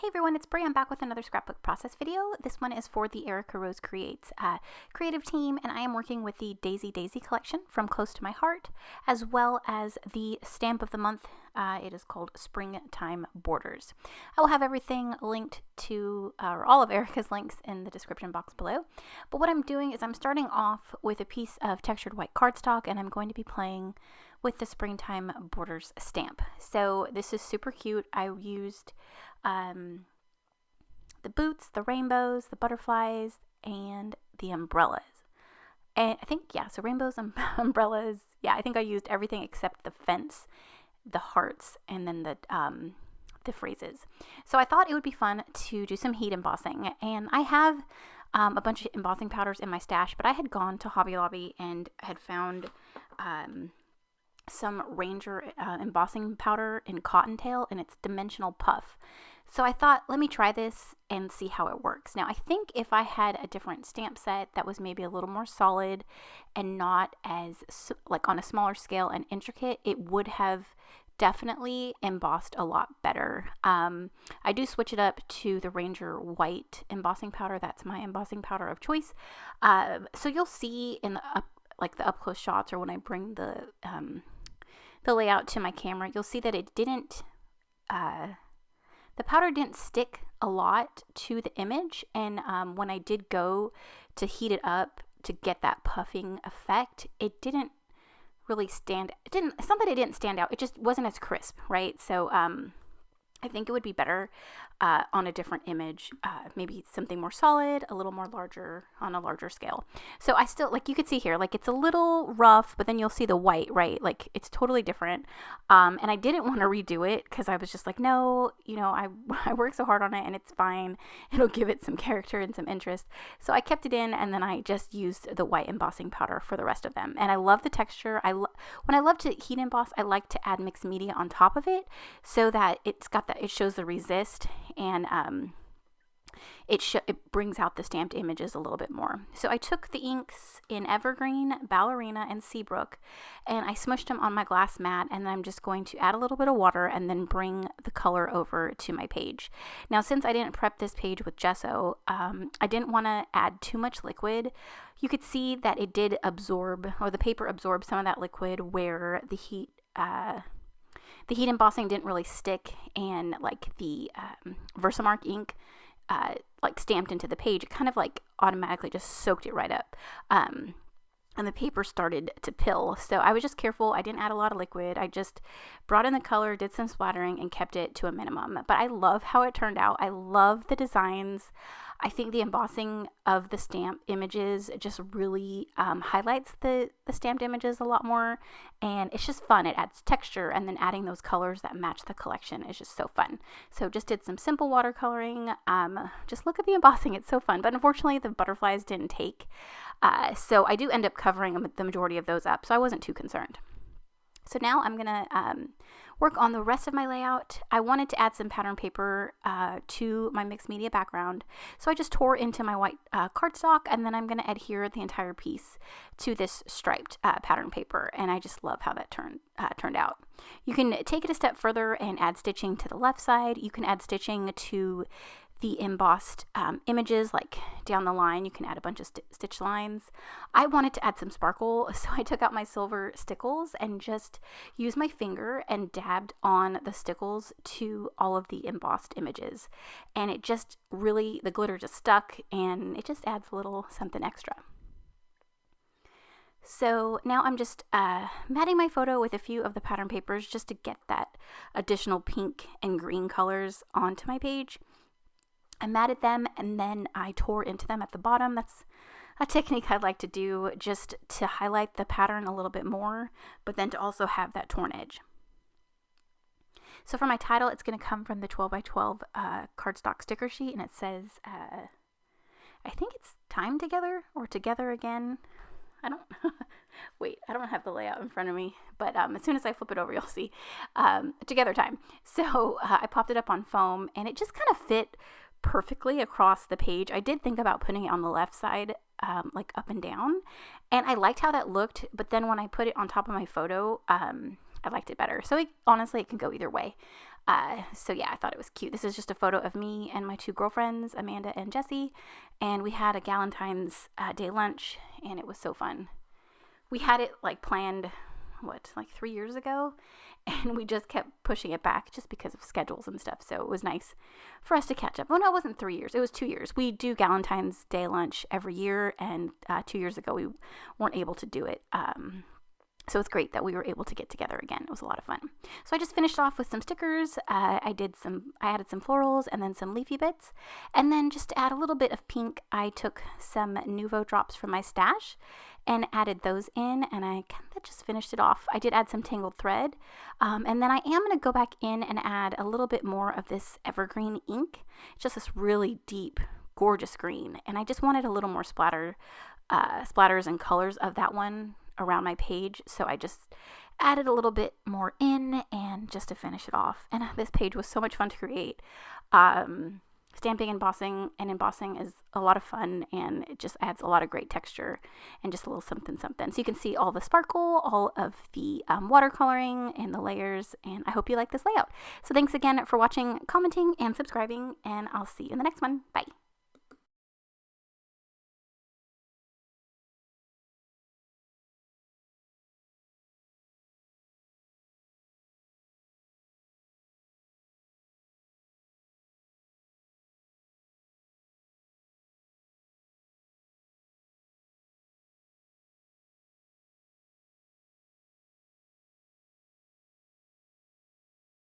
Hey everyone, it's Brie. I'm back with another scrapbook process video. This one is for the Erica Rose Creates creative team, and I am working with the Daisy collection from Close to My Heart, as well as the stamp of the month. It is called Springtime Borders. I will have everything linked to, or all of Erica's links in the description box below. But what I'm doing is I'm starting off with a piece of textured white cardstock, and I'm going to be playing with the Springtime Borders stamp. So this is super cute. I used the boots, the rainbows, the butterflies, and the umbrellas. And I think, yeah, so rainbows and umbrellas. Yeah, I think I used everything except the fence, the hearts, and then the phrases. So I thought it would be fun to do some heat embossing. And I have a bunch of embossing powders in my stash, but I had gone to Hobby Lobby and had found some Ranger embossing powder in Cottontail, and it's Dimensional Puff. So I thought, let me try this and see how it works. Now, I think if I had a different stamp set that was maybe a little more solid and not as, like, on a smaller scale and intricate, it would have definitely embossed a lot better. I do switch it up to the Ranger white embossing powder. That's my embossing powder of choice. So you'll see in the up close shots, or when I bring the layout to my camera, you'll see that it didn't, the powder didn't stick a lot to the image, and when I did go to heat it up to get that puffing effect, it didn't really it's not that it didn't stand out, it just wasn't as crisp, right? So I think it would be better on a different image, maybe something more solid, a little more larger, on a larger scale. So I still, like you could see here, like it's a little rough, but then you'll see the white, right? Like it's totally different. And I didn't want to redo it because I was just like, no, I worked so hard on it and it's fine. It'll give it some character and some interest. So I kept it in, and then I just used the white embossing powder for the rest of them. And I love the texture. When I love to heat emboss, I like to add mixed media on top of it so that it's got that, it shows the resist, and it brings out the stamped images a little bit more. So I took the inks in Evergreen, Ballerina, and Seabrook, and I smushed them on my glass mat, and then I'm just going to add a little bit of water and then bring the color over to my page. Now, since I didn't prep this page with gesso, I didn't want to add too much liquid. You could see that it did absorb, or the paper absorbed some of that liquid where the heat embossing didn't really stick, and like the Versamark ink like stamped into the page, it kind of like automatically just soaked it right up. And the paper started to pill. So I was just careful. I didn't add a lot of liquid. I just brought in the color, did some splattering, and kept it to a minimum. But I love how it turned out. I love the designs. I think the embossing of the stamp images just really highlights the stamped images a lot more. And it's just fun. It adds texture, and then adding those colors that match the collection is just so fun. So just did some simple watercoloring. Just look at the embossing. It's so fun. But unfortunately, the butterflies didn't take. So I do end up covering the majority of those up, so I wasn't too concerned. So now I'm going to work on the rest of my layout. I wanted to add some pattern paper to my mixed media background, so I just tore into my white cardstock, and then I'm going to adhere the entire piece to this striped pattern paper, and I just love how that turned out. You can take it a step further and add stitching to the left side. You can add stitching to the embossed images, like down the line. You can add a bunch of stitch lines. I wanted to add some sparkle, so I took out my silver stickles and just used my finger and dabbed on the stickles to all of the embossed images. And it just really, the glitter just stuck, and it just adds a little something extra. So now I'm just matting my photo with a few of the pattern papers just to get that additional pink and green colors onto my page. I matted them, and then I tore into them at the bottom. That's a technique I'd like to do just to highlight the pattern a little bit more, but then to also have that torn edge. So for my title, it's going to come from the 12x12 cardstock sticker sheet, and it says, I think it's Time Together or Together Again. I don't have the layout in front of me, but as soon as I flip it over, you'll see Together Time. So I popped it up on foam, and it just kind of fit perfectly across the page. I did think about putting it on the left side, like up and down, and I liked how that looked, but then when I put it on top of my photo, I liked it better. So honestly, it can go either way. So yeah, I thought it was cute. This is just a photo of me and my 2 girlfriends, Amanda and Jessie, and we had a Galentine's Day lunch, and it was so fun. We had it like planned, like 3 years ago, and we just kept pushing it back just because of schedules and stuff. So it was nice for us to catch up. Oh no, it wasn't 3 years. It was 2 years. We do Galentine's Day lunch every year, and 2 years ago we weren't able to do it. So it's great that we were able to get together again. It was a lot of fun. So I just finished off with some stickers. I added some florals and then some leafy bits. And then just to add a little bit of pink, I took some Nuvo drops from my stash and added those in, and I kind of just finished it off. I did add some tangled thread, and then I am going to go back in and add a little bit more of this evergreen ink. It's just this really deep, gorgeous green, and I just wanted a little more splatters and colors of that one around my page, so I just added a little bit more in, and just to finish it off. And this page was so much fun to create. Stamping and embossing is a lot of fun, and it just adds a lot of great texture and just a little something. So you can see all the sparkle, all of the watercoloring and the layers, and I hope you like this layout. So thanks again for watching, commenting, and subscribing, and I'll see you in the next one. Bye.